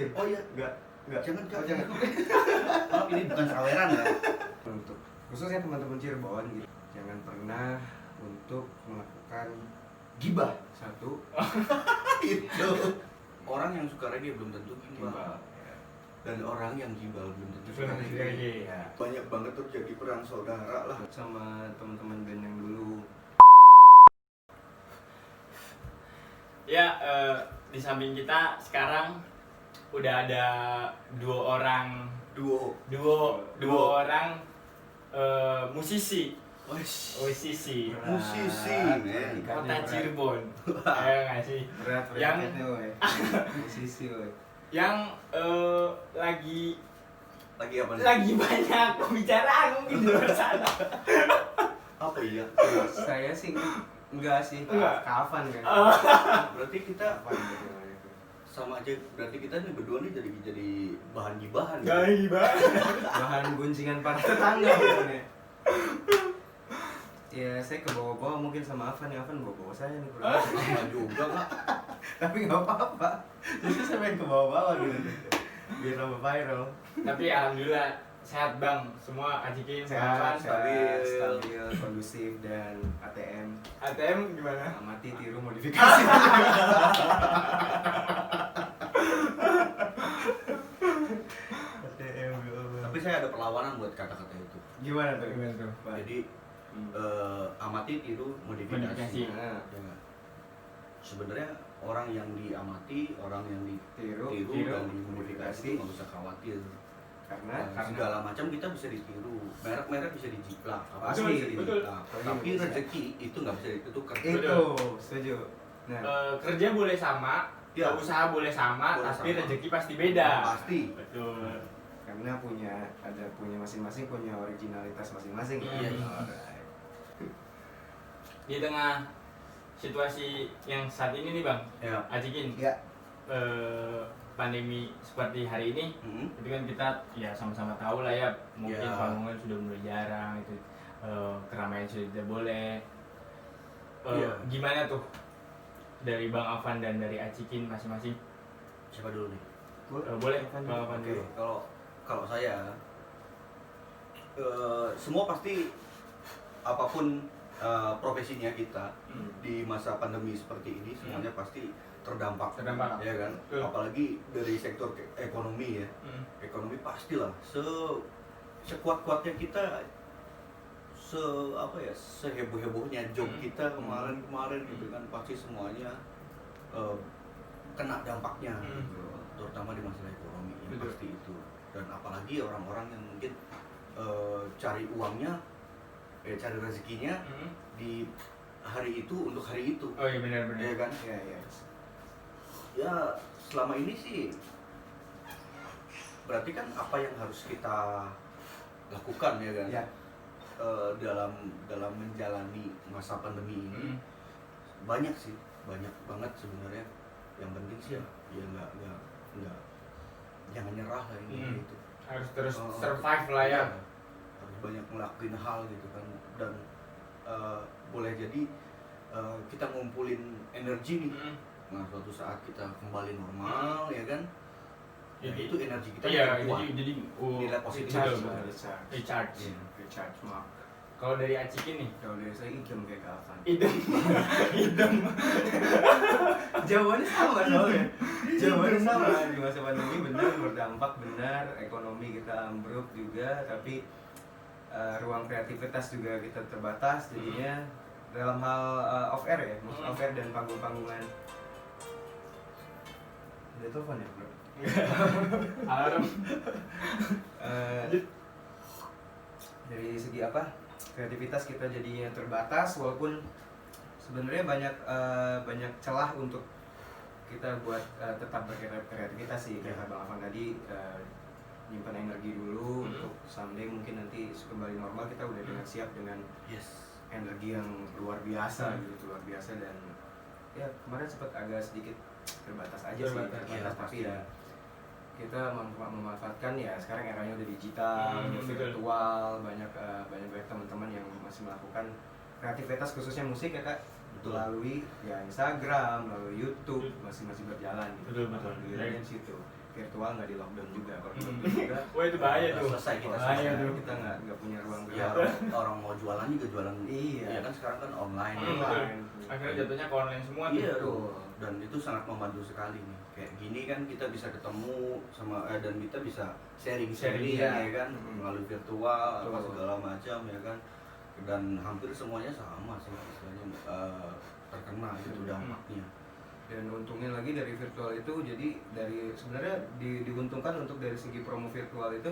ya? Oh iya, Enggak. jangan. Maaf, ini bukan saweran ya. Untuk khususnya teman-teman Cirebon gitu, jangan pernah untuk melakukan Gibah. satu Itu. Orang yang suka reggae belum tentu gibah. timbal ya. Dan orang yang gibah belum tentu suka Belum tentu reggae. reggae. Ya. Banyak banget terjadi perang saudara lah. Sama teman-teman band yang dulu. Ya, di samping kita sekarang udah ada dua Duo. orang musisi. Musisi Musisi, men. Kota Cirebon. Ya nggak sih? Berat Yang- predikatnya, woy. Musisi, woy. Yang lagi Lagi apa nih? lagi banyak pembicaraan mungkin di luar sana. Apa iya? Saya sih enggak sih. Enggak. Kapan kan? Berarti kita Kapan gitu, gitu. sama aja. Berarti kita nih berdua nih jadi bahan gibahan. Gimana? Bahan guncingan para tetangga gitu nih. Ya saya ke bawah-bawah mungkin sama Afan bawa-bawa saya nih kurang. Sama juga kak. Tapi nggak apa-apa. Justru saya pengen ke bawah-bawah gitu. Biar tambah viral. Tapi alhamdulillah sehat bang, semua ajikin Sehat, stabil. stabil, kondusif dan ATM. ATM gimana? Amati tiru modifikasi. ATM ya Allah. Tapi saya ada perlawanan buat kata-kata itu. Gimana tuh? Gimana tuh? Pak? Jadi amati tiru modifikasi. Modifikasi. Nah, Ya. Sebenarnya orang yang diamati, orang yang tiru, ditiru tiru, dan dimodifikasi nggak usah khawatir. karena Segala macam kita bisa ditiru, merek-merek bisa dijiplak, apa Pasti, bisa betul. dijiplak. Betul. Tapi rezeki itu nggak bisa ditukar. itu setuju. Nah, Kerja boleh sama, Ya. usaha boleh sama, Boleh tapi sama. rezeki pasti beda. Pasti. Betul. karena punya masing-masing punya originalitas masing-masing. Iya. Alright. Di tengah situasi yang saat ini nih bang, Ya. Ajikin, Ya. pandemi seperti hari ini, Hmm. itu kan kita ya sama-sama tahu lah ya, mungkin Ya. panggungan sudah mulai jarang, itu keramaian sudah tidak boleh. Iya. Gimana tuh dari Bang Afan dan dari Ajikin masing-masing? Siapa dulu nih? Boleh Bang Afan Oke, dulu. kalau saya semua pasti apapun profesinya kita Hmm. di masa pandemi seperti ini semuanya pasti terdampak. Terdampak. Ya kan? Betul. Apalagi dari sektor ekonomi ya. Hmm. Ekonomi pastilah sekuat-kuatnya kita seheboh-hebohnya job Hmm. kita kemarin gitu kan pasti semuanya kena dampaknya Hmm. gitu. Terutama di masalah ekonomi yang Betul. pasti itu. Dan apalagi orang-orang yang mungkin cari uangnya cari rezekinya Hmm. di hari itu untuk hari itu. Oh iya benar-benar. Ya kan? Ya, ya. Ya selama ini sih berarti kan apa yang harus kita lakukan ya kan Ya. dalam menjalani masa pandemi ini Hmm. banyak banget sebenarnya. Yang penting sih ya nggak jangan nyerah lah ini Hmm. gitu. Harus terus Oh, survive lah ya. harus banyak ngelakuin hal gitu kan dan boleh jadi kita ngumpulin energi nih. Hmm. Nah suatu saat kita kembali normal ya kan. Nah, Jadi- itu energi kita Iya, jadi kuat. jadi Nilai positif betul, juga. betul. Recharge. Iya. Recharge mark. Kalau dari Acikin nih, Kalau dari saya idem kayak kapan? idem, idem. Jawabannya sama soalnya. Jawabannya sama di masa pandemi benar berdampak benar ekonomi kita ambruk juga tapi ruang kreativitas juga kita terbatas jadinya dalam hal off air ya maksud off air dan panggung-panggungan. Ada telepon ya bro? Alarm. Dari segi apa kreativitas kita jadinya terbatas walaupun sebenarnya banyak celah untuk kita buat tetap berkreativitas sih kayak Bang Afan tadi nyimpan energi dulu untuk someday mungkin nanti kembali normal kita udah dengan siap dengan Yes. energi yang luar biasa gitu luar biasa dan ya kemarin sempat agak sedikit terbatas aja sih Terbatas, ya, tapi pasti. ya kita memanfaatkan ya sekarang eranya udah digital, udah betul. virtual, banyak teman-teman yang masih melakukan kreativitas khususnya musik ya kak Betul. melalui ya Instagram, melalui YouTube masih berjalan gitu. Betul, betul. Alhamdulillah di situ. virtual nggak di lockdown juga. Kalau di lockdown juga Wah itu bahaya Udah tuh. selesai kita Bahaya selesai. tuh. kita nggak punya ruang Ya gerak. orang mau jualan juga jualan. Iya. Ya kan sekarang kan online. Online. Akhirnya jatuhnya ke online semua tuh. Iya Betul. tuh. Dan itu sangat membantu sekali nih. Kayak gini kan kita bisa ketemu sama dan kita bisa sharing Sharing, ya ya. kan melalui virtual apa Betul. segala macam ya kan. Dan hampir semuanya sama sih istilahnya terkena itu dampaknya. Dan untungnya lagi dari virtual itu, jadi dari sebenarnya diuntungkan untuk dari segi promo virtual itu,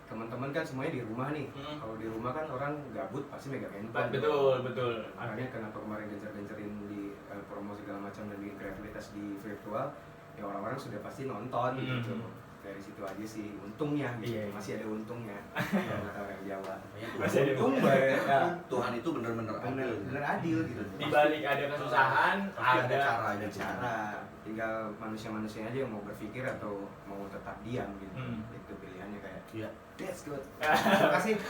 teman-teman kan semuanya di rumah nih. Kalau di rumah kan orang gabut pasti megang handphone. Betul. Makanya kenapa kemarin gencar-gencarin di promo segala macam dan bikin kreativitas di virtual, ya orang-orang sudah pasti nonton gitu. Dari situ aja sih untungnya gitu. Iya. Masih ada untungnya. Kalau orang Jawa. Masih ada Untung banget. Ya. Tuhan itu benar-benar adil. Bener adil gitu. Di balik ada kesusahan, Pasti ada ada caranya. Ada cara, tinggal manusia-manusia aja yang mau berpikir atau mau tetap diam gitu. Itu pilihannya kayak. Iya. That's good. Terima kasih.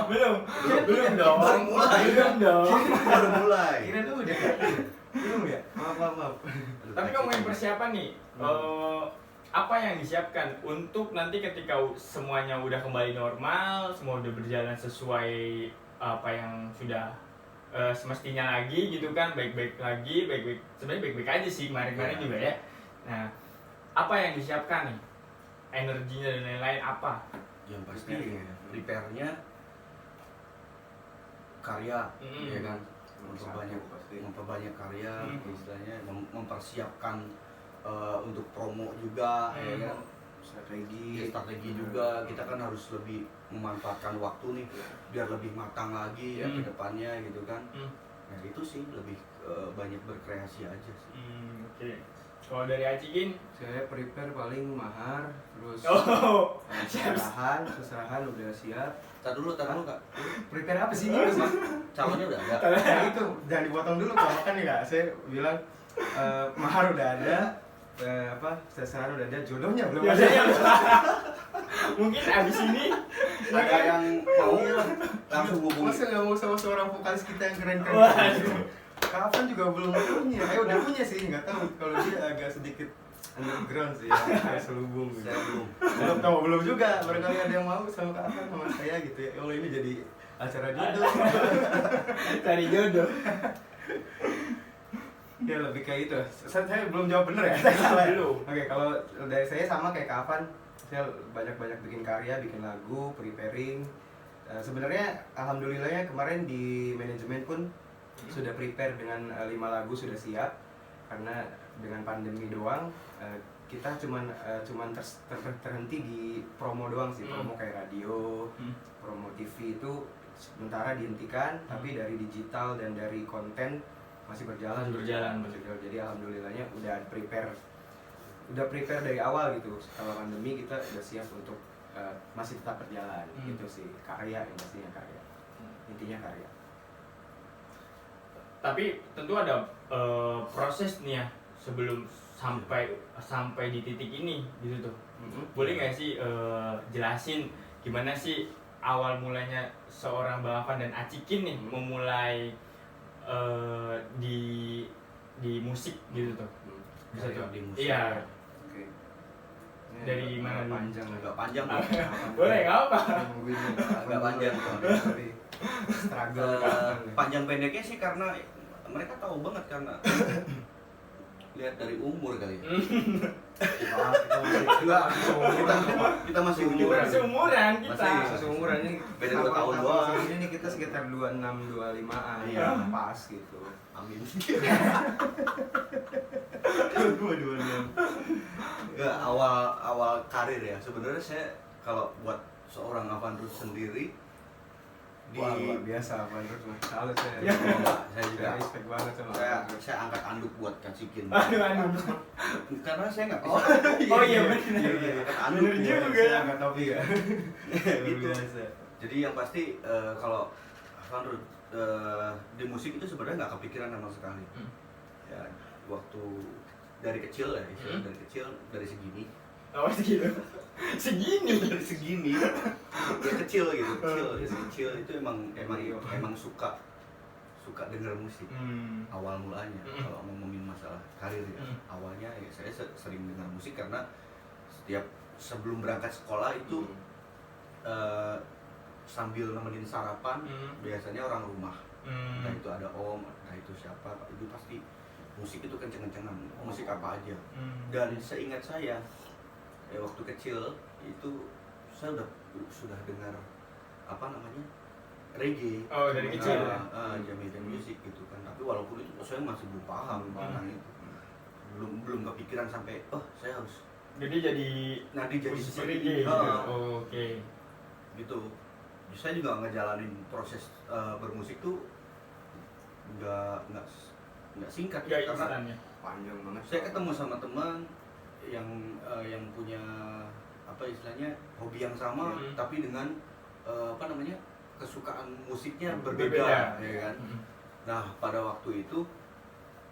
belum dong. Baru mulai. Belum dong. Baru mulai. Kira tuh udah. Belum ya? Maaf. Tapi ngomongin persiapan nih, apa yang disiapkan untuk nanti ketika semuanya udah kembali normal, semua udah berjalan sesuai apa yang sudah semestinya lagi gitu kan, baik-baik lagi, sebenarnya baik-baik aja sih kemarin-kemarin juga ya. Nah, apa yang disiapkan nih? Energinya dan lain-lain apa? Yang pasti prepare-nya karya, ya kan, memperbanyak karya, istilahnya mempersiapkan untuk promo juga, ya kan, strategi juga. Kita kan harus lebih memanfaatkan waktu nih biar lebih matang lagi ya ke depannya gitu kan. Nah itu sih lebih banyak berkreasi aja sih. Oke. Kalau dari Acigin, Saya prepare paling mahar, terus seserahan udah siap. Tar dulu Kak. Prepare apa sih ini? Calonnya udah ada. Nah, itu jangan dipotong dulu kalau kan ya. Saya bilang mahar udah ada, seserahan udah ada, jodohnya belum ada. mungkin abis ini Ada yang mau langsung hubungi. Masa nggak mau sama seorang vokalis kita yang keren-keren? Waduh. Kapan juga belum punya. Udah punya sih, nggak tahu. Kalau dia agak sedikit underground sih, ya. Kayak selubung gitu. Saya belum. Belum juga. Barangkali ada yang mau sama Kak Afan sama saya gitu ya. Kalau ini jadi acara jodoh. cari jodoh. Ya lebih kayak itu. Saya belum jawab bener ya. Saya salah ya? Belum. Oke, kalau dari saya sama kayak Kak Afan, saya banyak-banyak bikin karya, bikin lagu, preparing. Sebenarnya alhamdulillahnya kemarin di manajemen pun sudah prepare dengan 5 lagu sudah siap, karena dengan pandemi doang kita cuman terhenti di promo doang sih, promo kayak radio, promo TV itu sementara dihentikan, tapi dari digital dan dari konten masih berjalan. Jadi alhamdulillahnya udah prepare dari awal gitu. Kalau pandemi kita udah siap untuk masih tetap berjalan. Gitu sih, karya intinya karya. Intinya karya. Tapi tentu ada proses nih ya sebelum sampai di titik ini gitu tuh. Boleh nggak sih jelasin gimana sih awal mulanya seorang Bang Afan dan Acikin nih memulai di musik gitu tuh? Bisa tuh. Di musik. Iya. Oke. Dari mana dulu? Panjang Agak panjang. Boleh nggak apa? Agak panjang. Struggle. Panjang pendeknya sih karena mereka tahu banget karena lihat dari umur kali. Kita masih umuran. Seumuran kita. Masih Seumuran ini beda 2 tahun doang. Ini kita sekitar 26-25an. Iya. Pas gitu. Amin. 22. Ya, awal karir ya. Sebenarnya saya kalau buat seorang Afan Rus sendiri Wah, luar biasa Afan Rus. Salut saya. Ya. Saya juga respect banget sama saya Afan Rus. saya angkat anduk buat Kacikin. Aduh. Karena saya nggak bisa. Oh iya benar. Iya, angkat anduk. Bener juga. Saya angkat topi ya. Gitu. Luar biasa. Jadi yang pasti kalau Afan Rus di musik itu sebenarnya nggak kepikiran sama sekali. Ya, waktu dari kecil ya, dari segini. Oh segitu. Segini. Dari segini. Ya kecil gitu, kecil itu emang suka suka dengar musik. Awal mulanya kalau ngomongin masalah karir ya, awalnya ya saya sering dengar musik karena setiap sebelum berangkat sekolah itu sambil nemenin sarapan biasanya orang rumah, entah itu ada om, entah itu siapa, itu pasti musik itu kenceng-kencengan, musik apa aja. Dan seingat saya waktu kecil itu saya sudah dengar apa namanya reggae. Oh, dari kecil ya? Jamaican music gitu kan. Tapi walaupun itu saya masih belum paham tentang itu. Belum kepikiran sampai saya harus jadi seperti reggae ini. gitu. Oke. Gitu. Saya juga ngejalanin proses bermusik tuh nggak singkat Nggak karena instannya. Panjang banget. saya ketemu sama teman yang punya apa istilahnya hobi yang sama tapi dengan apa namanya kesukaan musiknya berbeda. Ya kan. Nah pada waktu itu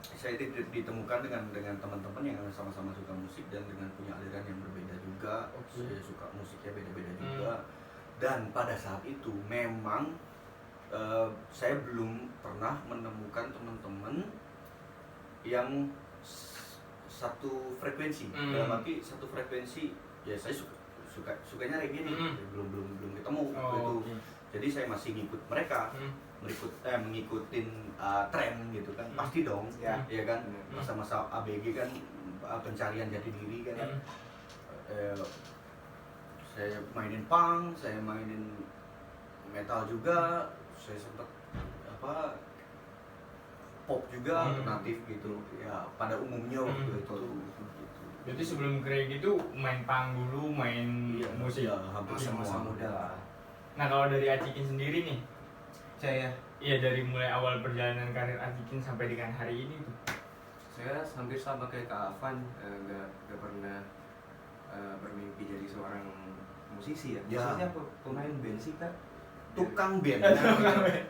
saya ditemukan dengan teman-teman yang sama-sama suka musik dan dengan punya aliran yang berbeda juga. Saya suka musiknya beda-beda juga. Dan pada saat itu memang saya belum pernah menemukan teman-teman yang satu frekuensi. Dalam arti satu frekuensi ya saya sukanya reggae nih. Belum ketemu gitu. Okay. Jadi saya masih ngikut mereka. Mengikutin tren gitu kan. Pasti dong. Ya kan. Masa-masa ABG kan pencarian jati diri kan. Saya mainin punk, saya mainin metal juga, saya sempat pop juga, alternatif gitu. Ya pada umumnya waktu itu. Berarti sebelum reggae itu main punk dulu, main musik. Ya, hampir Masa semua. muda. Nah kalau dari Acikin sendiri nih, Saya dari mulai awal perjalanan karir Acikin sampai dengan hari ini tuh. Saya hampir sama kayak Kak Afan, nggak pernah bermimpi jadi seorang musisi ya. Musisinya pemain band sih Kak. Tukang band.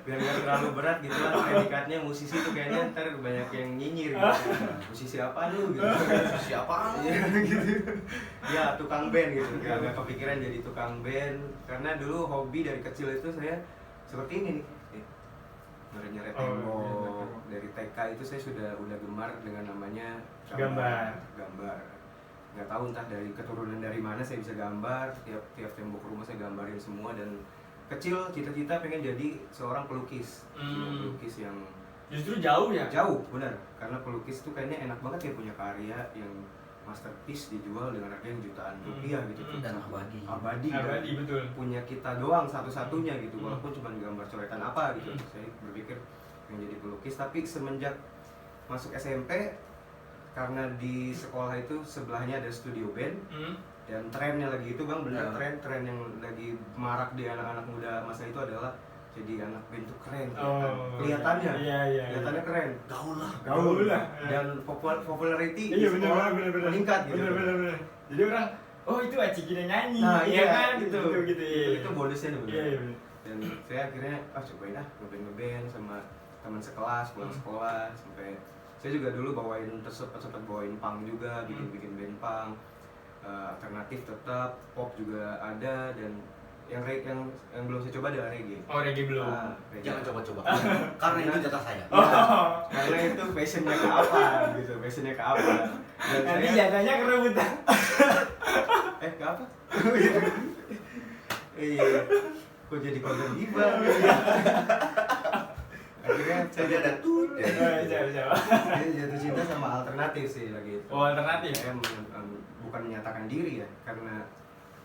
Biar nggak terlalu berat gitu lah predikatnya musisi tuh kayaknya ntar banyak yang nyinyir gitu. Musisi apa lu gitu. Siapa? Gitu. Ya tukang band gitu. Nggak kepikiran jadi tukang band karena dulu hobi dari kecil itu saya seperti ini nih. Nyeret-nyeret tembok. Dari TK itu saya udah gemar dengan namanya gambar. Nggak tahu entah dari keturunan dari mana saya bisa gambar. Tiap tembok rumah saya gambarin semua dan kecil cita-cita pengen jadi seorang pelukis. Pelukis yang Justru jauh ya? jauh, benar. Karena pelukis tuh kayaknya enak banget ya punya karya yang masterpiece dijual dengan harga yang jutaan rupiah gitu. Dan abadi. Abadi betul. Punya kita doang satu-satunya gitu. Walaupun cuma gambar coretan apa gitu. Saya berpikir pengen jadi pelukis, tapi semenjak masuk SMP karena di sekolah itu sebelahnya ada studio band. Dan trennya lagi itu bang, bener tren yang lagi marak di anak-anak muda masa itu adalah jadi anak band tuh keren, kelihatannya, kelihatannya keren, gaul lah, dan popularity di sekolah meningkat gitu. Bener. Jadi orang, itu Acikin yang nyanyi, Nah iya kan? gitu. Itu bonusnya nih bener. Iya. Dan saya akhirnya cobain ngeband sama teman sekelas, pulang sekolah sampai saya juga dulu sempat bawain punk juga, bikin band punk. Alternatif tetap, pop juga ada, dan yang belum saya coba adalah reggae. Oh reggae belum. Reggae. Jangan coba-coba. Karena itu jatah saya. Karena itu passionnya ke apa gitu, passionnya ke apa. Dan Nanti saya jatahnya kerebutan. ke apa? Kok jadi konten gibah? Akhirnya Saya ada tut. Siapa? saya jatuh cinta sama alternatif sih lagi itu. Oh alternatif. Saya bukan menyatakan diri ya, karena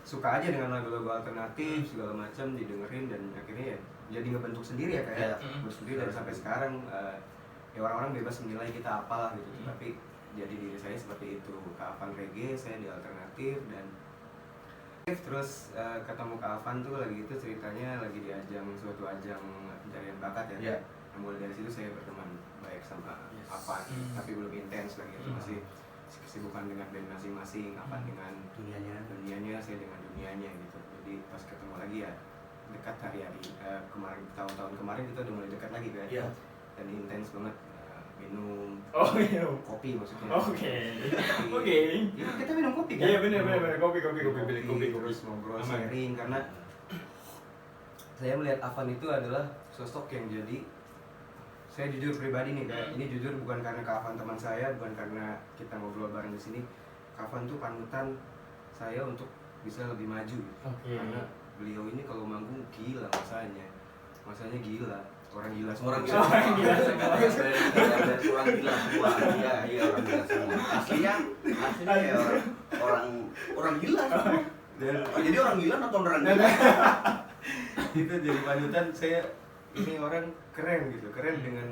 suka aja dengan lagu-lagu alternatif segala macam didengerin dan akhirnya ya jadi ngebentuk sendiri ya kayak bersendiri dan sampai sekarang ya orang-orang bebas menilai kita apalah gitu, tapi jadi diri saya seperti itu. Kak Afan reggae, saya di alternatif, dan terus ketemu Kak Afan tuh lagi itu ceritanya lagi di suatu ajang pencarian bakat ya. Nah, mulai dari situ saya berteman baik sama Afan, tapi belum intens lagi itu, masih kesibukan dengan band masing-masing, Afan dengan dunianya, saya dengan dunianya gitu. Jadi pas ketemu lagi ya dekat hari-hari kemarin, tahun-tahun kemarin kita udah mulai dekat lagi kan. Dan intens banget minum kopi maksudnya. Oke. Ya, kita minum kopi kan? Iya benar kopi. Terus ngobrol sharing karena saya melihat Afan itu adalah sosok yang jadi saya jujur pribadi nih, kayak ini jujur bukan karena Kak Afan teman saya, bukan karena kita ngobrol bareng di sini. Kak Afan tuh panutan saya untuk bisa lebih maju. Karena beliau ini kalau manggung gila masanya gila, orang gila semua. Orang gila semua. Orang gila semua. Iya orang gila semua. Aslinya ya orang gila semua. Jadi orang gila nonton orang gila. Itu jadi panutan saya, ini orang keren gitu, keren dengan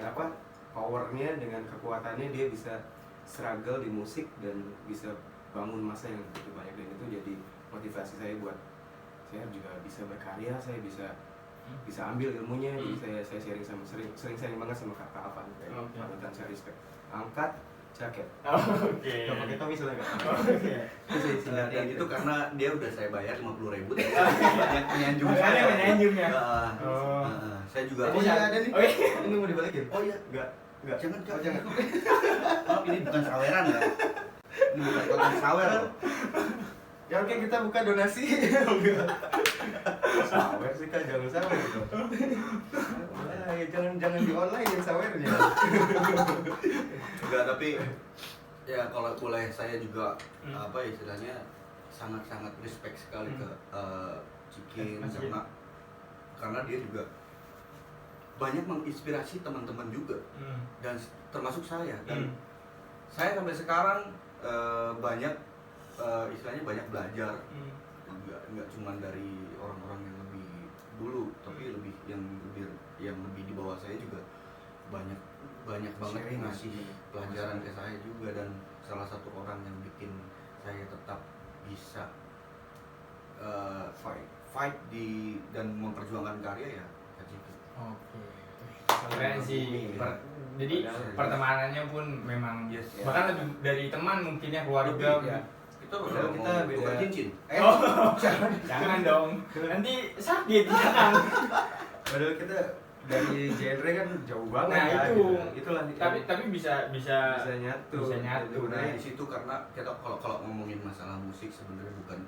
apa powernya, dengan kekuatannya dia bisa struggle di musik dan bisa bangun masa yang begitu banyak, dan itu jadi motivasi saya buat saya juga bisa berkarya, saya bisa ambil ilmunya, jadi saya sering sharing banget sama Kak Afan, kayak panutan saya respect. Angkat jaket. Gak pakai topi soalnya nggak? Dan itu karena dia udah saya bayar 50.000 dari penyanjung Ada saya. penyanjungnya. Saya juga. Oh iya ada nih. Oh iya. Ini mau dibalikin? Oh iya. Enggak. Jangan. Maaf, ini bukan saweran ya. Ini bukan konten sawer loh. Ya oke, kita buka donasi. Sawer sih Kak, jangan sawer gitu. Ya jangan di online yang sawernya. Enggak, tapi ya kalau boleh saya juga apa istilahnya sangat-sangat respect sekali ke Cikin karena dia juga banyak menginspirasi teman-teman juga dan termasuk saya, dan saya sampai sekarang banyak istilahnya banyak belajar, nggak cuma dari orang-orang yang lebih dulu, tapi yang lebih di bawah saya juga banyak banget ngasih pelajaran ke saya juga, dan salah satu orang yang bikin saya tetap bisa fight dan memperjuangkan karya ya Kak Ciki. Oke. Keren sih. Jadi pertemanannya pun memang bahkan lebih dari teman mungkin ya, keluarga. Ya. Kita beda cincin. Jangan dong. Nanti sakit jangan. Padahal kita dari genre kan jauh banget. Nah, ya, itu. gitu. Itulah. Tapi bisa nyatu. Bisa nyatu. Nah, di situ karena kita kalau ngomongin masalah musik sebenarnya bukan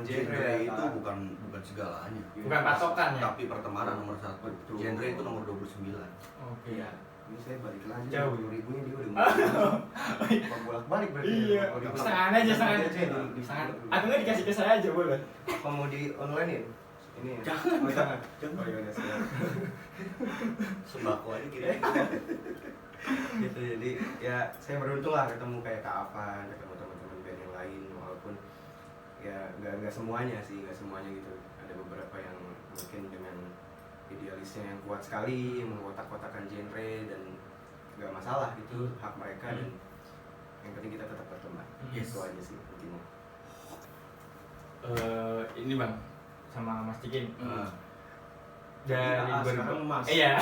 genre itu bukan segalanya. Bukan patokan ya. Tapi pertemanan nomor 1. Betul. Genre itu nomor 29. Oke. Iya. Ini saya balik lagi. Jauh. 20.000-nya dia udah mau bolak-balik berarti. Iya. Setengah aja. Setengah. Atau nggak dikasih ke saya aja boleh. Apa mau di online ini? Jangan. Oh iya udah siap. Sembako aja kira. Gitu, jadi ya saya beruntung lah ketemu kayak Kak Afan, ketemu teman-teman band yang lain, walaupun ya nggak semuanya gitu, ada beberapa yang mungkin dengan idealisnya yang kuat sekali, mengkotak-kotakan genre, dan nggak masalah, itu hak mereka, dan yang penting kita tetap berteman. Yes. Itu aja sih intinya. Ini Bang sama Mas Cikin. Dari sekarang Mas. Iya.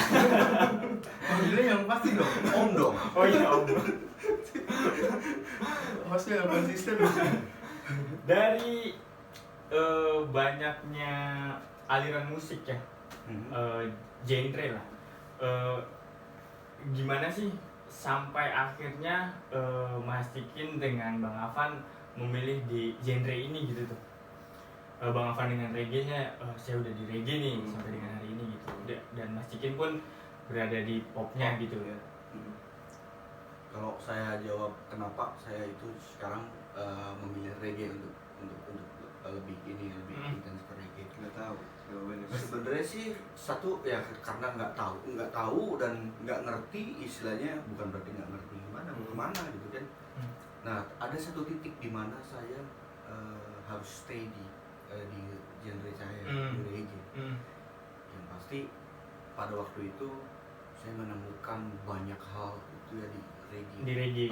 Panggilnya yang pasti dong. Om dong. Oh iya Om. Hostnya konsisten. Dari banyaknya aliran musik ya, genre lah. Gimana sih sampai akhirnya Mas Cikin dengan Bang Afan memilih di genre ini gitu tuh? Bang Afan dengan reggae-nya, saya udah di reggae nih sampai dengan hari ini gitu. Dan Mas Cikin pun berada di popnya gitu ya. Kalau saya jawab kenapa saya itu sekarang memilih reggae untuk lebih intens ke reggae. Nggak tahu jawabannya. Sebenarnya sih satu ya karena nggak tahu dan nggak ngerti istilahnya, bukan berarti nggak ngerti kemana gitu kan. Nah, ada satu titik di mana saya harus stay di genre saya di reggae. Yang pasti pada waktu itu saya menemukan banyak hal itu ya di reggae. Di reggae.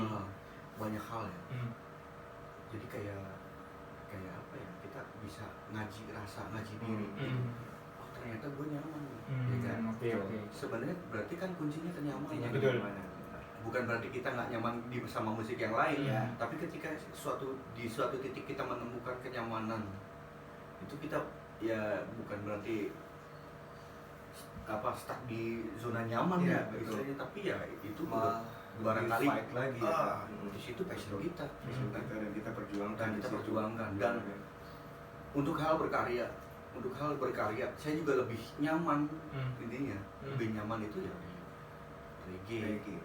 Banyak hal ya. Jadi kayak apa ya, kita bisa ngaji diri. Oh ternyata gue nyaman. Ya kan? Oke. Sebenarnya berarti kan kuncinya kenyamanan. Betul. Bukan berarti kita nggak nyaman sama musik yang lain, Iya. tapi ketika di suatu titik kita menemukan kenyamanan, itu kita ya bukan berarti stuck di zona nyaman Iya, ya betul. istilahnya, tapi ya itu barangkali fight lagi di situ passion kita, dan kita perjuangkan dan kita di situ. perjuangkan. Dan untuk hal berkarya untuk hal berkarya saya juga lebih nyaman intinya. Lebih nyaman itu ya reggae.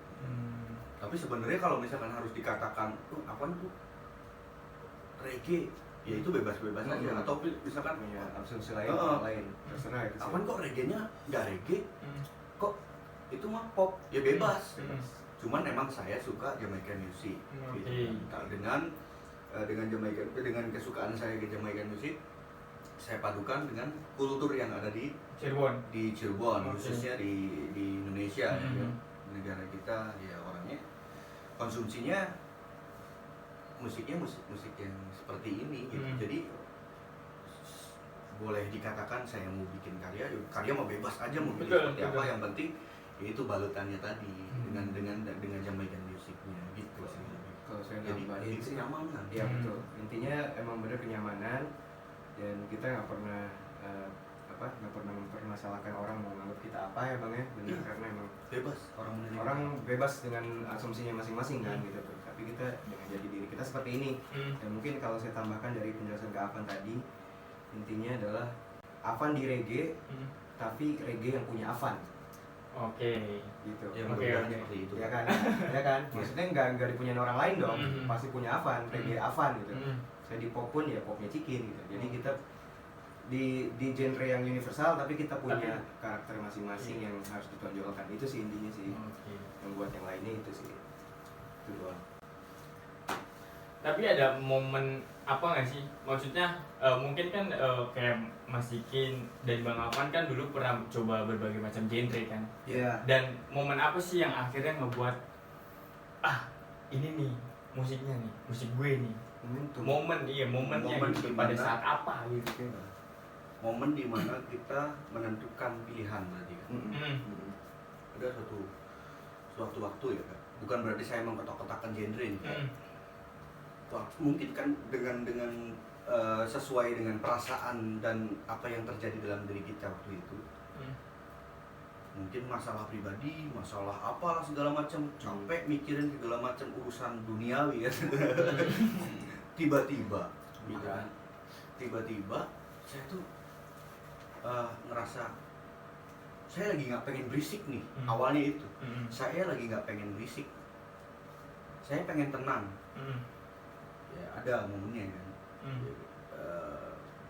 Tapi sebenarnya kalau misalkan harus dikatakan apa tuh reggae, ya itu bebas-bebas aja. Atau misalkan punya asumsi lain terserah itu sih. apa kok reggae-nya nggak reggae, kok itu mah pop, ya bebas. Cuman emang saya suka Jamaican music gitu kan. Dengan Jamaican, dengan kesukaan saya ke Jamaican music, saya padukan dengan kultur yang ada di Cirebon, khususnya di Indonesia ya. Negara kita ya orangnya konsumsinya musiknya musik yang seperti ini gitu. Jadi boleh dikatakan saya mau bikin karya mau bebas aja, mau bikin seperti apa, yang penting yaitu balutannya tadi dengan Jamaican musiknya gitu sih. Kalau saya Jadi nambahin sih kenyamanan. ya betul, intinya emang bener kenyamanan, dan kita nggak pernah nggak pernah mempermasalahkan orang mau nganggap kita apa ya bang ya, bener. Karena emang Bebas orang bebas dengan asumsinya masing-masing kan gitu tuh. Tapi kita dengan jadi diri kita seperti ini. Dan mungkin kalau saya tambahkan dari penjelasan ke Afan tadi, intinya adalah Afan di reggae, tapi reggae yang punya Afan. Gitu. Ya, Oke. seperti itu. Ya kan, ya kan. Maksudnya nggak dipunyain orang lain dong, pasti punya Afan, reggae Afan gitu. Saya di pop pun ya popnya Cikin gitu. Jadi kita di genre yang universal, tapi kita punya karakter masing-masing yang harus ditonjolkan. Itu sih intinya sih. Yang buat yang lainnya itu sih. Itu doang. Tapi ada momen apa nggak sih? Maksudnya mungkin kan kayak Mas Cikin dan Bang Afan kan dulu pernah coba berbagai macam genre kan. Iya. Dan momen apa sih yang akhirnya ngebuat ini nih musiknya nih, musik gue nih. Momen Momen gitu, dimana- pada saat apa gitu. Momen dimana kita menentukan pilihan berarti kan. Ada suatu waktu ya kan. Bukan berarti saya mengkotak-kotakan genre ini. Mungkin kan dengan sesuai dengan perasaan dan apa yang terjadi dalam diri kita waktu itu. Mungkin masalah pribadi, masalah apalah segala macam, capek mikirin segala macam urusan duniawi ya. Tiba-tiba gitu kan. Tiba-tiba saya tuh ngerasa saya lagi nggak pengen berisik nih. Awalnya itu saya lagi nggak pengen berisik, saya pengen tenang. Ya ada momennya kan.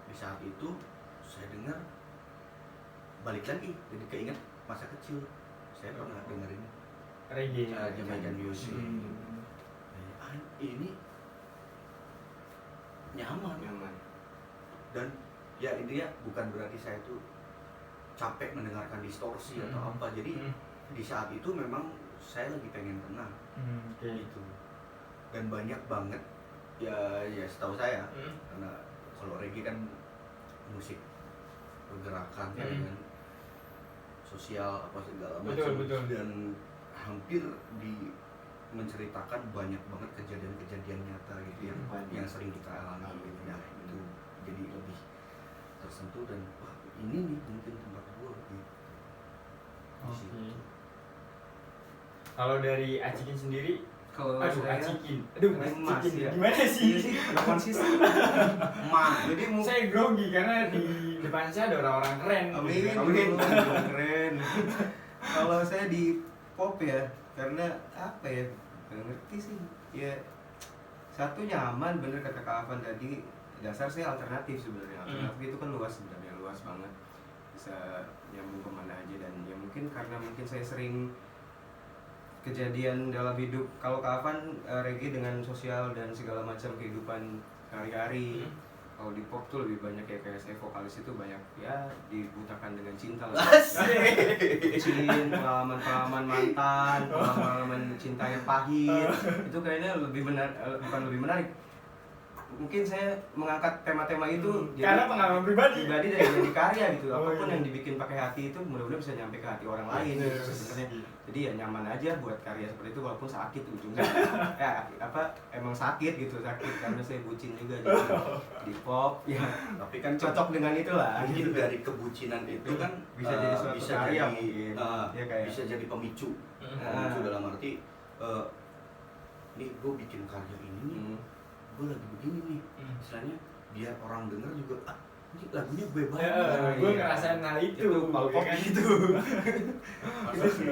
Di saat itu saya dengar balik lagi, jadi keinget masa kecil saya pernah dengerin Reggae. Jamaican music. Ini nyaman. Dan ya intinya bukan berarti saya tuh capek mendengarkan distorsi atau apa. Jadi di saat itu memang saya lagi pengen tenang. Gitu. Dan banyak banget ya setahu saya, karena kalau reggae kan musik pergerakan kan, sosial apa segala macam. Betul. Dan hampir menceritakan banyak banget kejadian-kejadian nyata gitu yang sering kita alami gitu. Nah itu jadi lebih tersentuh dan wah ini nih mungkin tempat gua gitu. Di situ. Kalau dari Acikin sendiri, Kalau saya Acikin, Mas Acikin ya. gimana Iya sih? sih, udah konsisten. Jadi Saya grogi karena di depan saya ada orang-orang keren. Amin. Keren. Kalau saya di pop ya, karena apa ya? Gak ngerti sih. Ya satu nyaman, bener kata Kak Afan tadi. Dasar saya alternatif sebenarnya. Alternatif itu kan luas sebenarnya, luas banget. Bisa nyambung kemana aja, dan ya mungkin karena saya sering kejadian dalam hidup. Kalau Kak Afan reggae dengan sosial dan segala macam kehidupan hari-hari. Kalau di pop tuh lebih banyak ya, kayak saya vokalis itu banyak ya dibutakan dengan cinta lah. Pengalaman mantan, pengalaman cinta yang pahit. Itu kayaknya bukan lebih menarik. Mungkin saya mengangkat tema-tema itu karena pengalaman pribadi dari jadi karya gitu. Apapun yang dibikin pakai hati itu mudah-mudahan bisa nyampe ke hati orang lain gitu sebenarnya. Jadi ya nyaman aja buat karya seperti itu, walaupun sakit ujungnya. Emang sakit karena saya bucin juga di pop ya. Tapi kan Cocok dengan itulah. mungkin dari kebucinan itu kan Bisa jadi suatu karya mungkin. Ya, kayak. bisa jadi pemicu. Pemicu dalam arti nih gue bikin karya ini nih, gue lagi begini nih, istilahnya biar orang denger juga ini lagunya gue gue banget. ngerasain hal itu. Pulp ya kan? gitu. Masa sih?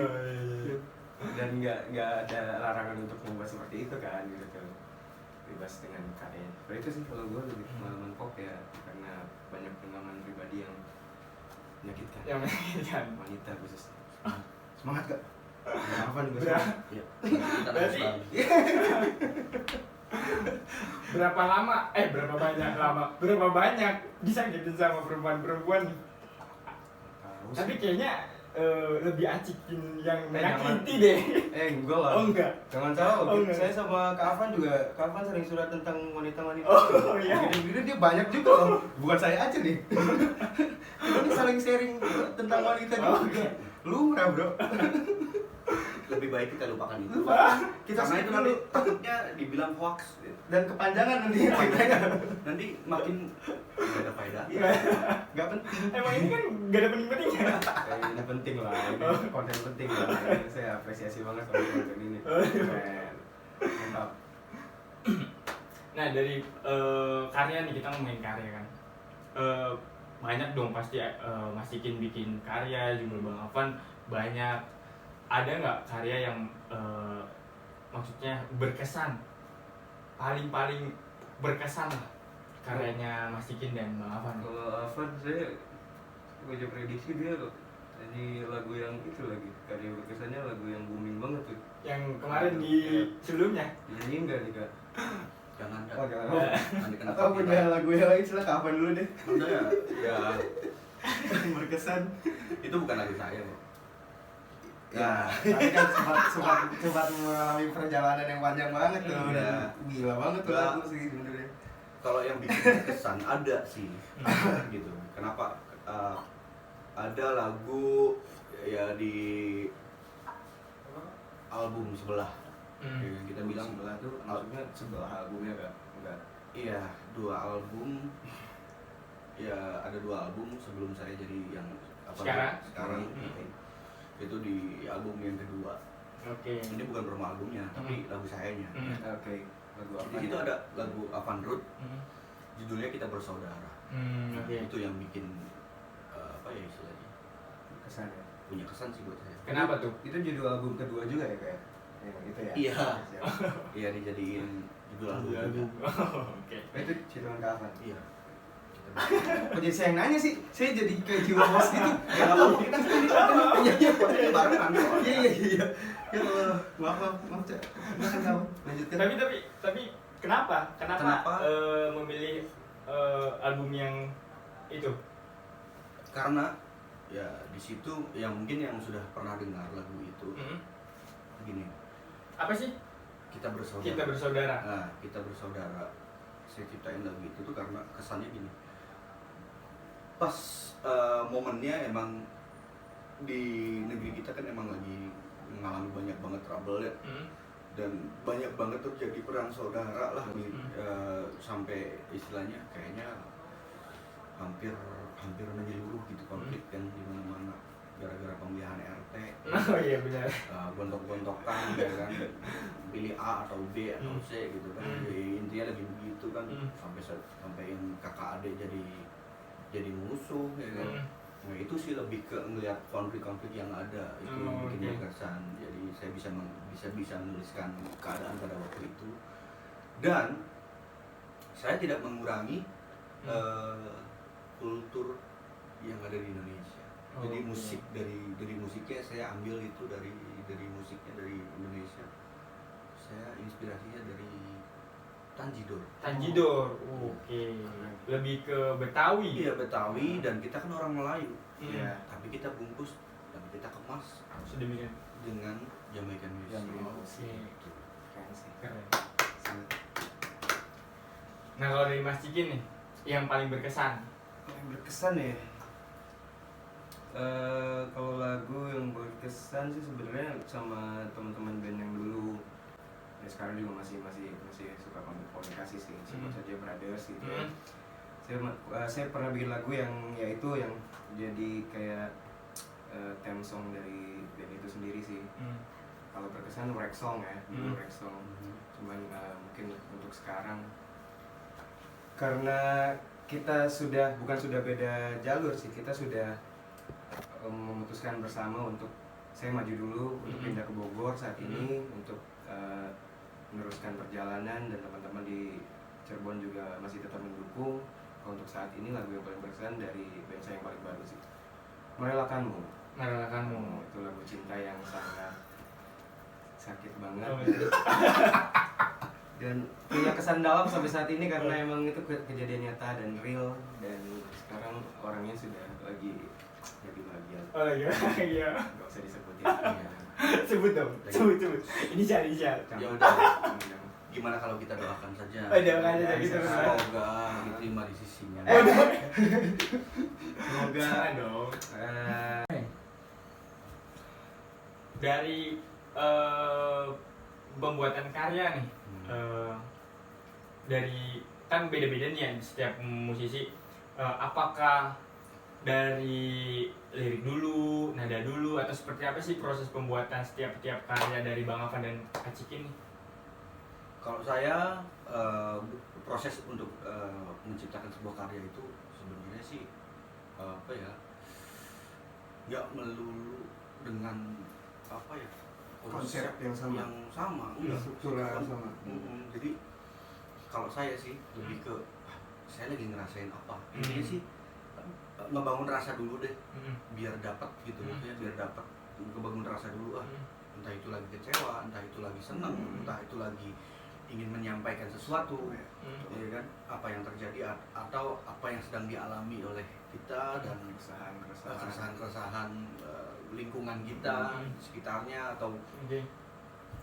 Dan nggak ada larangan untuk membuat seperti itu kan gitu kan, bebas dengan karya. Nah itu sih kalau gue lebih pengalaman pop ya, karena banyak pengalaman pribadi yang menyakitkan. Yang menyakitkan. Wanita khususnya. Semangat kak. Maafan gue. Iya. Kita Berarti nangis berapa banyak disakitin sama perempuan nih? Tapi kayaknya lebih acikin yang menyakiti deh. Enggak lah. Oh enggak. Jangan salah, Oh, enggak. saya sama Kak Afan juga, Kak Afan sering surat tentang wanita-wanita. Oh, iya. Gede-gede dia banyak juga loh, bukan saya aja nih. Kita nih saling sharing tentang wanita Oh, juga. Lumrah bro. lebih baik kita lupakan itu. Kita Karena skip itu dulu. nanti takutnya dibilang hoax Dan kepanjangan nanti ceritanya. nanti makin nggak ada faedah. Nggak penting. Emang ini kan gak ada penting-pentingnya. Ini penting lah, ini konten penting lah. Ini saya apresiasi banget sama konten ini. Keren. Mantap. Nah dari karya nih, kita ngomongin karya kan. Banyak dong pasti Masikin bikin karya, juga Bang Afan banyak. Ada nggak karya yang maksudnya berkesan, paling berkesan lah karyanya Masikin dan Bang Afan? Kalau Afan saya punya prediksi dia jadi lagu yang itu lagi, karya berkesannya lagu yang booming banget tuh. Yang kemarin di sebelumnya. Nyanyi enggak nih kak? Jangan Oh, jangan. nanti kena Atau punya lagu yang lain, silakan Afan dulu deh. Udah ya Berkesan. itu bukan lagu saya kok. Ya, tapi kan sempat mengalami perjalanan yang panjang banget tuh. Iya. Dan gila banget tuh Enggak. lagu sih sebenarnya. Kalau yang bikin berkesan ada sih gitu. Kenapa ada lagu ya di album sebelah. Yang kita bilang sebelah tuh maksudnya sebelah albumnya kak? Enggak. iya 2 album. Ya ada 2 album sebelum saya jadi yang sekarang. Itu di album yang kedua. Oke. Ini bukan promo albumnya, tapi lagu sayanya. Oke. Lagu Di apa? situ ada lagu Avan Road, judulnya Kita Bersaudara. Oke. Itu yang bikin apa ya istilahnya, Kesan ya. punya kesan sih buat saya. Kenapa tuh? Itu judul album kedua juga ya kayak? Itu ya. Iya. Siap. Iya dijadiin judul album juga. Oke. Oh, itu citaran Kak Afan. Iya. Kok jadi saya yang nanya sih? Saya jadi kayak jiwa host gitu. Ya nggak apa-apa, kita Iya barengan. iya. Ya Allah, maaf Cak. Silakan kamu lanjutkan. Tapi kenapa Kenapa? memilih album yang itu? Karena ya di situ yang mungkin yang sudah pernah dengar lagu itu begini, Apa sih? kita bersaudara. Kita Bersaudara. Nah, kita bersaudara. Saya ciptain lagu itu tuh karena kesannya gini. Pas momennya emang di negeri kita kan emang lagi mengalami banyak banget trouble ya. Dan banyak banget terjadi perang saudara lah sampai istilahnya kayaknya hampir menyeluruh gitu konflik kan di mana-mana gara-gara pemilihan RT. Oh iya benar. Gontok-gontokan ya kan, pilih A atau B atau C gitu kan. Jadi, intinya lagi begitu kan, sampai yang kakak adik jadi musuh ya kan. Nah itu sih lebih ke ngelihat konflik-konflik yang ada itu yang bikin berkesan. Jadi saya bisa menuliskan keadaan pada waktu itu, dan saya tidak mengurangi kultur yang ada di Indonesia. Jadi musik dari musiknya saya ambil itu dari musiknya dari Indonesia. Saya inspirasinya dari Tanjidor. Oke. Lebih ke Betawi. Iya Betawi, dan kita kan orang Melayu. Iya. Tapi kita bungkus dan kita kemas Sedemikian. dengan Jamaican music. Oke. Keren sih. Keren. Nah kalau dari Mas Cikin nih, yang paling berkesan? Yang berkesan ya. Kalau lagu yang berkesan sih sebenarnya sama teman-teman band yang dulu. Ya sekarang juga masih suka komunikasi sih, sebut saja Brothers gitu. Saya pernah bikin lagu yang yaitu yang jadi kayak theme song dari band itu sendiri sih. Kalau berkesan Rek Song ya, dulu Rek Song. Cuman mungkin untuk sekarang karena kita bukan sudah beda jalur sih, kita sudah memutuskan bersama untuk saya maju dulu untuk pindah ke Bogor saat ini untuk meneruskan perjalanan, dan teman-teman di Cirebon juga masih tetap mendukung. Untuk saat ini lagu yang paling berkesan dari band saya yang paling baru sih, Merelakanmu. Itu lagu cinta yang sangat sakit banget dan punya kesan dalam sampai saat ini karena emang itu kejadian nyata dan real, dan sekarang orangnya sudah lagi bahagia. Oh iya. Gak usah disebutin. Ya. Sebut dong. Sebut. Inisial. Ya udah. Gimana kalau kita doakan saja? Doakan saja gitu. Semoga diterima di sisinya. Semoga Jangan dong. Dari pembuatan karya nih, dari kan beda-beda nih ya setiap musisi. Apakah dari lirik dulu, nada dulu, atau seperti apa sih proses pembuatan setiap karya dari Bang Afan dan Kak Ciki nih? Kalau saya proses untuk menciptakan sebuah karya itu sebenarnya sih apa ya, nggak melulu dengan apa ya konsep yang sama. enggak. Struktur yang sama. Jadi kalau saya sih lebih ke saya lagi ngerasain apa, ini sih ngebangun rasa dulu deh, biar dapat gitu, maksudnya biar dapat ngebangun rasa dulu, entah itu lagi kecewa, entah itu lagi senang, entah itu lagi ingin menyampaikan sesuatu, ya kan, apa yang terjadi atau apa yang sedang dialami oleh kita dan keresahan lingkungan kita, sekitarnya, atau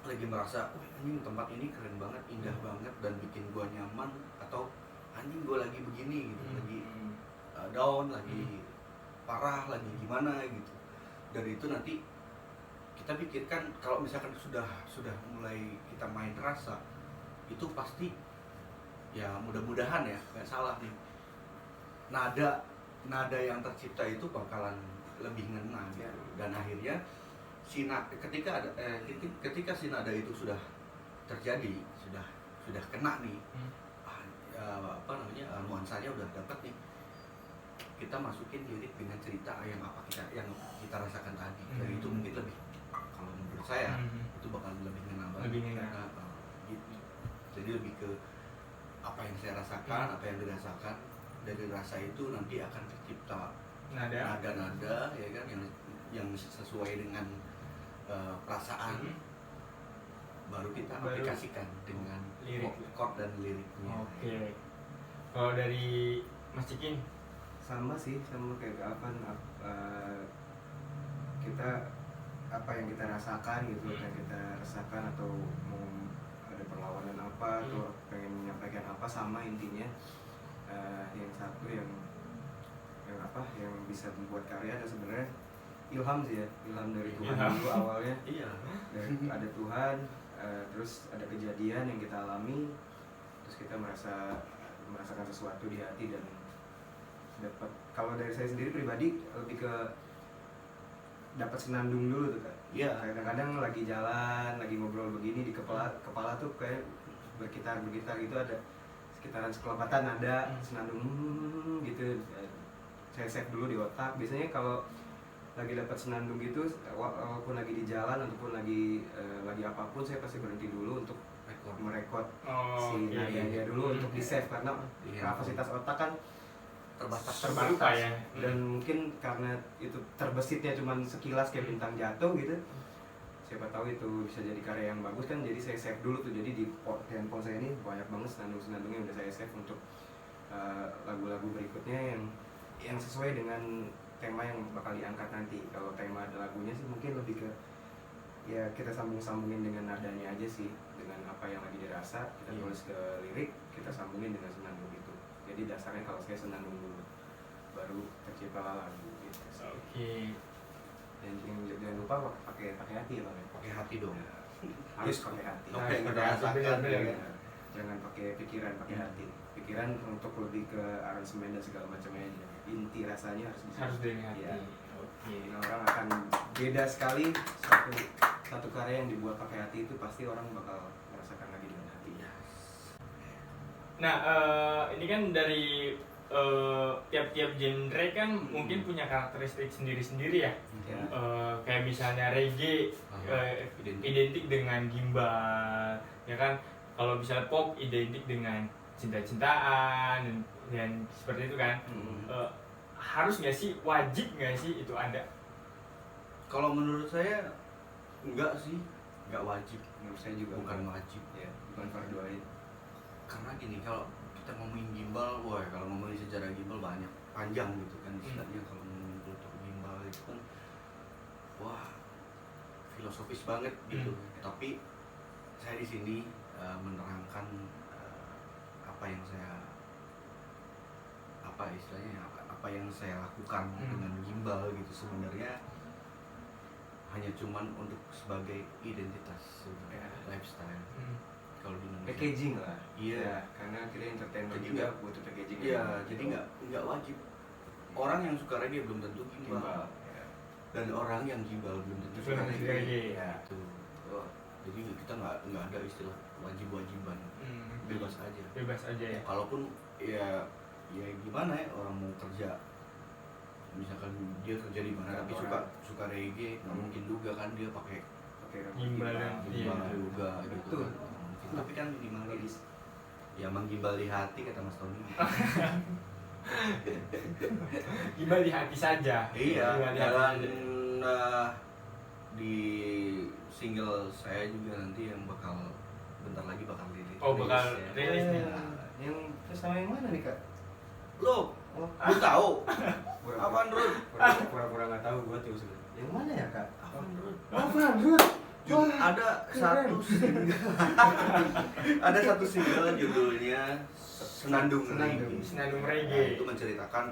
lagi merasa, anjing tempat ini keren banget, indah banget dan bikin gua nyaman, atau anjing gua lagi begini gitu, lagi down, lagi parah, lagi gimana gitu. Dari itu nanti kita pikirkan, kalau misalkan sudah mulai kita main rasa, itu pasti ya mudah-mudahan ya nggak salah nih, nada yang tercipta itu bakalan lebih ngena gitu. Dan akhirnya ketika si nada itu sudah terjadi, sudah kena nih, nuansanya udah dapet nih, kita masukin lirik dengan cerita yang kita rasakan tadi. Dari itu mungkin lebih, kalau menurut saya itu bakal lebih ngena banget. Gitu. Jadi lebih ke apa yang saya rasakan, apa yang dirasakan, dari rasa itu nanti akan tercipta nada-nada ya kan, yang sesuai dengan perasaan, baru kita aplikasikan dengan lirik, chord dan liriknya. Oke. Kalau dari Mas Cikin? Sama kayak Afan, kita apa yang kita rasakan gitu, apa yang kita rasakan, atau mau ada perlawanan apa, atau pengen menyampaikan apa, sama intinya. Yang satu yang bisa membuat karya ada sebenarnya ilham sih ya, ilham dari Tuhan dulu awalnya. Iya. Ada Tuhan, terus ada kejadian yang kita alami, terus kita merasakan sesuatu di hati dan dapat. Kalau dari saya sendiri pribadi lebih ke dapat senandung dulu tuh kan. Iya. Kadang-kadang lagi jalan, lagi ngobrol begini di kepala tuh kayak berkitar gitu, ada sekitaran sekelebatan ada senandung gitu. Saya save dulu di otak. Biasanya kalau lagi dapat senandung gitu, walaupun lagi di jalan ataupun lagi apapun, saya pasti berhenti dulu untuk merekod si nadanya dulu untuk di save, karena kapasitas otak kan terbatas ya. Dan mungkin karena itu terbesitnya cuman sekilas kayak bintang jatuh gitu, siapa tahu itu bisa jadi karya yang bagus kan. Jadi saya save dulu tuh, jadi di handphone saya ini banyak banget senandung-senandungnya udah saya save untuk lagu-lagu berikutnya yang sesuai dengan tema yang bakal diangkat nanti. Kalau tema lagunya sih mungkin lebih ke ya kita sambungin dengan nadanya aja sih, dengan apa yang lagi dirasa kita tulis ke lirik, kita sambungin dengan senandung itu. Jadi dasarnya kalau saya senandung dulu, baru terciptalah lagu gitu. Oke. Dan jangan lupa pakai hati ya Bang. Pakai hati dong. Harus pakai hati. Oke, kita rasakan benar-benar. ya. Jangan pakai pikiran, pakai hati. Pikiran untuk lebih ke aransemen dan segala macamnya aja. Inti rasanya harus dari hati. Ya. Oke. Nah, orang akan beda sekali, satu karya yang dibuat pakai hati itu pasti orang bakal merasakan lagi dengan hati. Iya. Nah, ini kan dari tiap-tiap genre kan mungkin punya karakteristik sendiri-sendiri ya. Ya. Kayak misalnya reggae identik dengan gimbal, ya kan. Kalau misalnya pop identik dengan cinta-cintaan dan seperti itu kan. Harus nggak sih, wajib nggak sih itu ada? Kalau menurut saya enggak sih, enggak wajib. Menurut saya juga Bukan wajib. ya, bukan fardu ain. Karena gini, kalau kita ngomongin gimbal, wah kalau ngomongin sejarah gimbal banyak, panjang gitu kan istilahnya. Kalau ngomongin kultur gimbal itu kan wah filosofis banget gitu. Tapi saya di sini menerangkan apa yang saya apa yang saya lakukan dengan gimbal gitu. Sebenarnya hanya cuman untuk sebagai identitas sebenarnya, lifestyle. Kalau di Indonesia Packaging lah. Iya. Ya, karena kita entertainment Jadi juga nggak- butuh packaging. iya, jadi nggak wajib. Orang yang suka reggae belum tentu gimbal, gimbal. Ya. dan orang yang gimbal belum tentu Belum suka tentu reggae. reggae. Ya. Gitu. Jadi kita nggak ada istilah wajib-wajiban, bebas aja. Bebas aja ya. Kalaupun ya gimana ya, orang mau kerja, misalkan dia kerja di mana tapi suka reggae, nggak mungkin juga kan dia pakai Gimbal dan gimbal iya. juga gitu Betul. kan. Nggak mungkin. Tapi kan minimalis ya, menggimbal di hati kata Mas Tony. Gimbal di hati saja. Iya, Gimbal di hati dan saja. di single saya juga nanti yang bentar lagi bakal rilis. Oh, bakal ya. rilis nih. Yang sama yang mana nih, Kak? Lo, Oh, lu tahu? Apaan, Rud? Pura-pura nggak tahu gua tuh sebenarnya. Yang mana ya, Kak? Apaan, Rud? Apaan, Rud? Ada satu single. Ada satu single judulnya Senandung Reggae. Senandung Nah, Reggae. itu menceritakan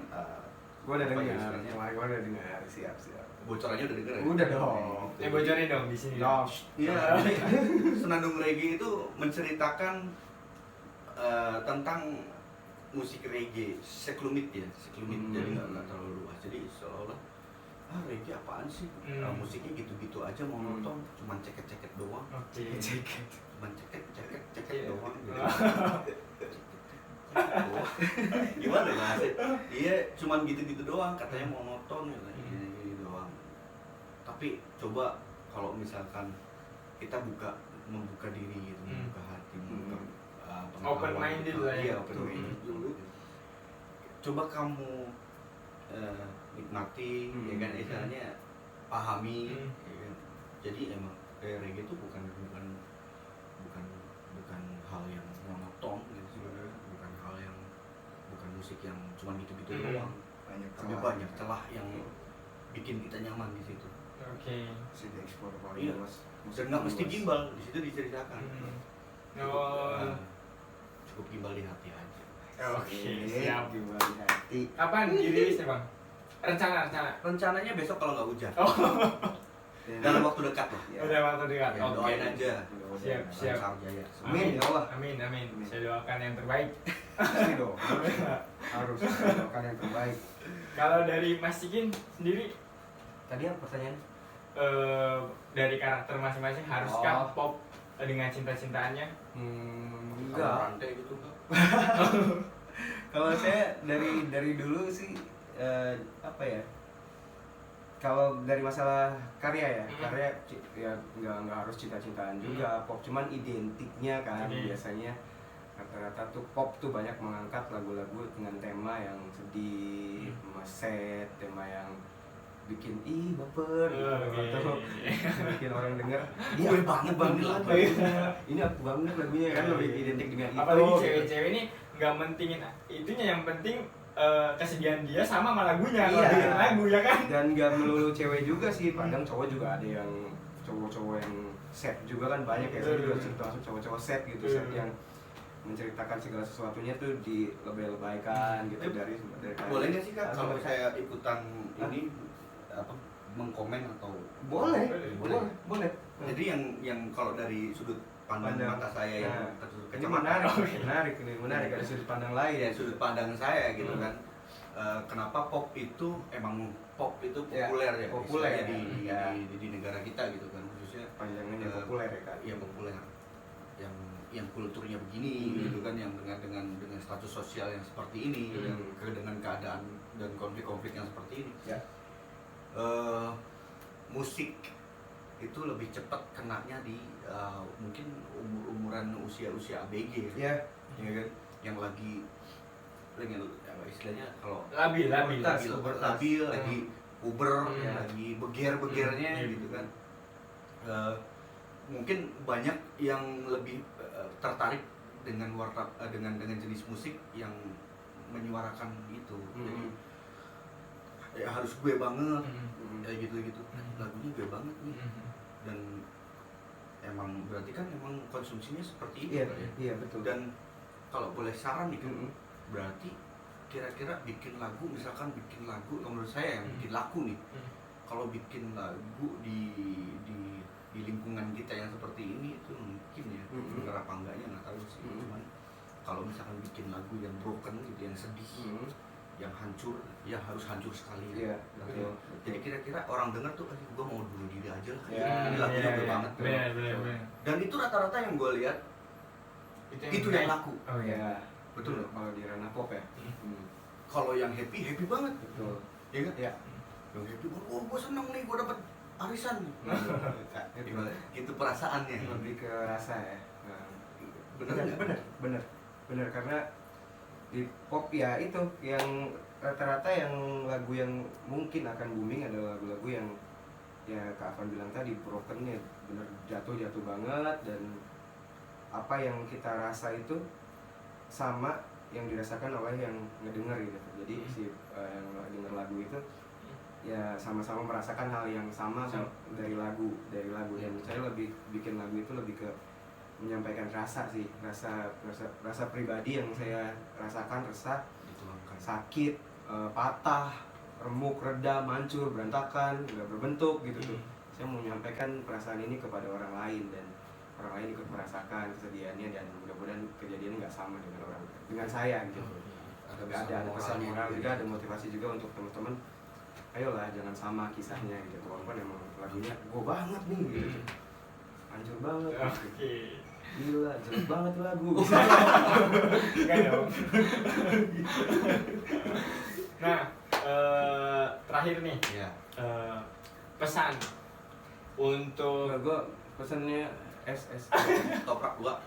Gua udah apa ya dengar. istilahnya? Gua udah dengar. Siap. Bocorannya udah denger ya? Udah dong. Bocorin dong di sini. Dong. Iya, jadi Senandung Reggae itu menceritakan tentang musik reggae sekelumit. Jadi nggak terlalu luas. Jadi seolah-olah reggae apaan sih? Musiknya gitu-gitu aja, monoton, cuman ceket-ceket doang. Oke. Cuman ceket doang gitu. Gimana bahasnya? Iya, cuman gitu-gitu doang, katanya monoton katanya gini doang. Tapi coba kalau misalkan kita membuka diri gitu, membuka hati, membuka Open minded lah ya. Iya, open minded dulu. Coba kamu nikmati, ya kan, istilahnya pahami, ya kan. Jadi emang reggae itu bukan hal yang monoton gitu sebenarnya, bukan musik yang cuma gitu-gitu doang. Tapi banyak celah yang bikin kita nyaman di situ. Oke. Bisa dieksplor Iya. Dan nggak mesti gimbal, di situ diceritakan. Oh. Cukup gimbal di hati aja. Oke, siap. Gimbal di hati. Kapan dirilisnya, Bang? Rencana. Rencananya besok kalau nggak hujan. Oh, Dalam waktu dekat lah. Ya. udah waktu dekat. Ya, Oke. doain aja. Siap. Lancar jaya. Amin, ya Allah. Amin. Saya doakan yang terbaik. Pasti dong. Harus doakan yang terbaik. Kalau dari Mas Cikin sendiri, Tadi apa pertanyaannya? dari karakter masing-masing haruskah pop dengan cinta-cintaannya? Enggak. Rantai gitu enggak. Kalau saya dari dulu sih apa ya? Kalau dari masalah karya ya, ya nggak harus cinta-cintaan juga. Pop cuman identiknya kan biasanya rata-rata tuh pop tuh banyak mengangkat lagu-lagu dengan tema yang sedih, set, tema yang bikin baper gitu, atau bikin orang denger Gue banget ini aku banget lagunya kan, lebih identik dengan itu. Apalagi cewek-cewek ini nggak mentingin itunya, yang penting kesedihan dia sama lagunya, Iya. bikin lagu ya kan. Dan gak melulu cewek juga sih, kadang cowok juga ada yang cowok-cowok yang set juga kan, banyak ya. Saya juga termasuk cowok-cowok set gitu, set yang menceritakan segala sesuatunya tuh dilebay-lebaykan gitu dari Boleh nggak sih Kak kalau saya ikutan ini apa mengkomen atau boleh. Jadi yang kalau dari sudut pandang mata saya yang tertutup Ini kacamata, menarik ada sudut pandang lain ya sudut pandang saya gitu kan. Kenapa pop itu populer ya, populer istilahnya di negara kita gitu kan, khususnya panjangannya populer ya kan. Iya populer, yang yang kulturnya begini gitu kan, yang dengan status sosial yang seperti ini, dengan keadaan dan konflik-konflik yang seperti ini. Ya. Musik itu lebih cepat kenanya di mungkin umuran usia ABG Ya. ya kan, yang lagi istilahnya kalau labil labil lagi puber, lagi beger-begernya gitu kan. Mungkin banyak yang lebih tertarik dengan dengan jenis musik yang menyuarakan itu. Jadi ya harus gue banget kayak gitu lagunya gue banget nih, dan emang berarti kan emang konsumsinya seperti itu. Iya betul. Dan kalau boleh saran nih kan, berarti kira-kira bikin lagu, misalkan bikin lagu, menurut saya yang bikin laku nih, kalau bikin lagu di lingkungan kita yang seperti ini itu mungkin ya, bener apa enggaknya nggak tahu sih. Cuman kalau misalkan bikin lagu yang broken gitu, yang sedih, yang hancur, ya harus hancur sekali. Iya, betul. Jadi kira-kira orang dengar tuh, gue mau bunuh diri aja lah. Ya, ini lagunya gue banget. Benar. Dan itu rata-rata yang gue lihat itu yang laku. Oh iya. Betul. Kalau di ranah pop ya. Kalau yang happy banget. Betul. Iya kan? Iya. Yang happy, oh gue seneng nih, gue dapet arisan. Itu perasaannya. Lebih ke rasa ya. Bener karena di pop ya itu yang rata-rata yang lagu yang mungkin akan booming adalah lagu-lagu yang ya Kak Afan bilang tadi brokennya bener jatuh banget, dan apa yang kita rasa itu sama yang dirasakan oleh yang ngedenger gitu. Jadi si yang denger lagu itu ya sama-sama merasakan hal yang sama dari lagu, dan saya lebih bikin lagu itu lebih ke menyampaikan rasa sih, rasa pribadi yang saya rasakan, resah, sakit, patah, remuk, redam, hancur, berantakan, nggak berbentuk gitu tuh. Saya mau menyampaikan perasaan ini kepada orang lain, dan orang lain ikut merasakan kesedihannya, dan mudah-mudahan kejadiannya nggak sama dengan saya gitu. Ada pesan moral juga, ada motivasi juga untuk teman-teman. Ayolah, jangan sama kisahnya gitu. Walaupun emang lagunya gue banget nih gitu, hancur banget. Oke. Gila, jelek banget lagu. Enggak dong. Nah, terakhir nih, pesan untuk Gue pesannya SS toprak gua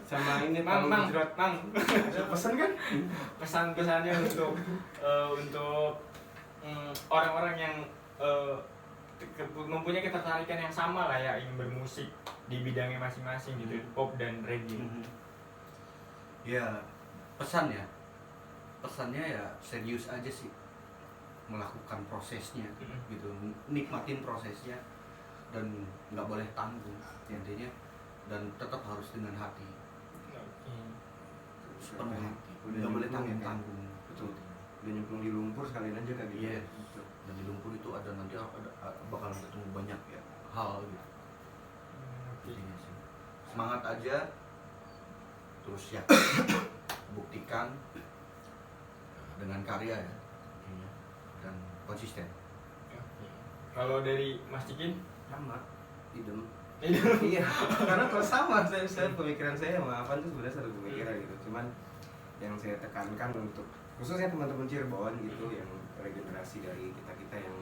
sama ini Mang. pesan kan? Pesan-pesannya untuk orang-orang yang mempunyai ketertarikan yang sama lah ya, ingin bermusik di bidangnya masing-masing gitu, pop dan reggae. Ya, pesannya ya serius aja sih, melakukan prosesnya gitu, nikmatin prosesnya, dan nggak boleh tanggung intinya, dan tetap harus dengan hati, sepenuh hati, nggak boleh tanggung. Betul. Udah nyemplung di lumpur sekalian aja kan gitu. Yes. Dan di lumpur itu ada nanti bakalan ketemu banyak ya hal gitu. Intinya sih semangat aja, terus ya buktikan dengan karya ya, dan konsisten. Kalau dari Mas Cikin? Sama, idem. Iya, karena kalau sama saya pemikiran saya sama Afan tuh sebenarnya satu pemikiran gitu. Cuman yang saya tekankan untuk khususnya teman-teman Cirebon gitu, yang regenerasi dari kita yang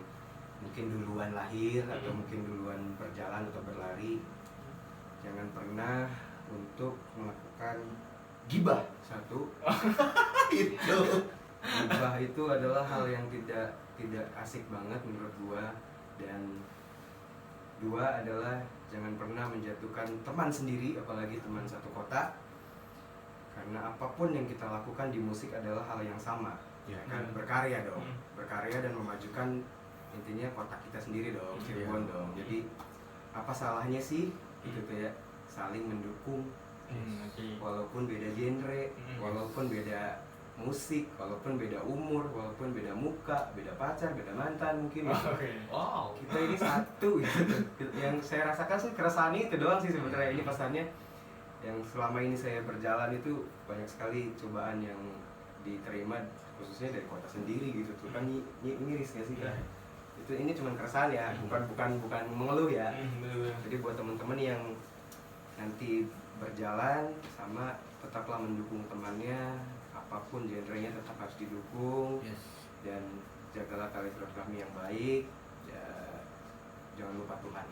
mungkin duluan lahir atau mungkin duluan berjalan atau berlari, jangan pernah untuk melakukan gibah. Satu, Itu gibah itu adalah hal yang tidak asik banget menurut gua. Dan dua adalah jangan pernah menjatuhkan teman sendiri, apalagi teman satu kota, karena apapun yang kita lakukan di musik adalah hal yang sama ya kan, berkarya dong, berkarya dan memajukan intinya kota kita sendiri dong, Cirebon dong. Jadi apa salahnya sih gitu tuh ya, saling mendukung, walaupun beda genre, walaupun beda musik, walaupun beda umur, walaupun beda muka, beda pacar, beda mantan mungkin ya. wow, Kita ini satu gitu. Yang saya rasakan sih keresahan itu doang sih sebenarnya. Ini pesannya yang selama ini saya berjalan itu banyak sekali cobaan yang diterima khususnya dari kota sendiri gitu tuh kan, miris gak sih kan? Itu ini cuma keresahan ya, bukan mengeluh ya. Jadi buat teman-teman yang nanti berjalan, sama tetaplah mendukung temannya, apapun genrenya tetap harus didukung. Yes. Dan jagalah tali silaturahmi yang baik, ya, jangan lupa Tuhan.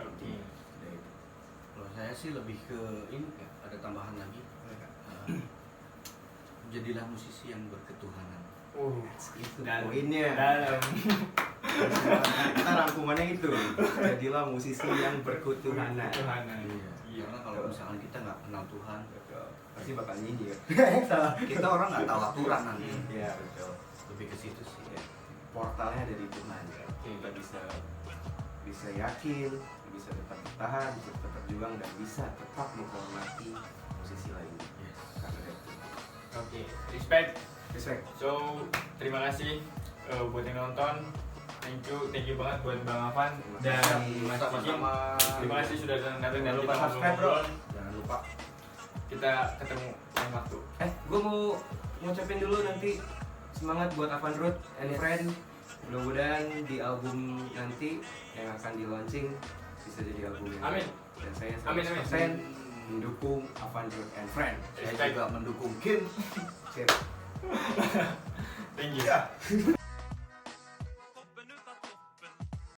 Oke. Udah itu. Kalau saya sih lebih ke ini ya, ada tambahan lagi. Jadilah musisi yang berketuhanan. Itu Dalam. poinnya. Dalam. Kita rangkumannya itu. Jadilah musisi yang berketuhanan. Ketuhanan. Iya. Karena kalau misalkan kita nggak kenal Tuhan, Betul. Pasti bakal nyindir. kita orang nggak tahu aturan nanti. Iya, betul. Lebih ke situ sih. Ya, portalnya dari Tuhan ya. Kita bisa yakin, bisa tetap bertahan, bisa tetap berjuang, dan bisa tetap menghormati musisi lainnya. Yes. Karena dari Tuhan. Oke, respect. Respect. So, terima kasih buat yang nonton. Thank you banget buat Bang Afan dan Mas Cikin. Sama-sama. Terima kasih sudah datang dan Jangan kita lupa subscribe, bro. ngobrol. Jangan lupa. Kita ketemu lain waktu. Gue mau ngucapin dulu nanti semangat buat Avan Root and Friend. Mudah-mudahan di album nanti yang akan di launching bisa jadi album yang Amin. dan saya Amin, 100% mendukung Avan Root and Friend. Saya Respect. juga mendukung Kim. Sip. Thank you.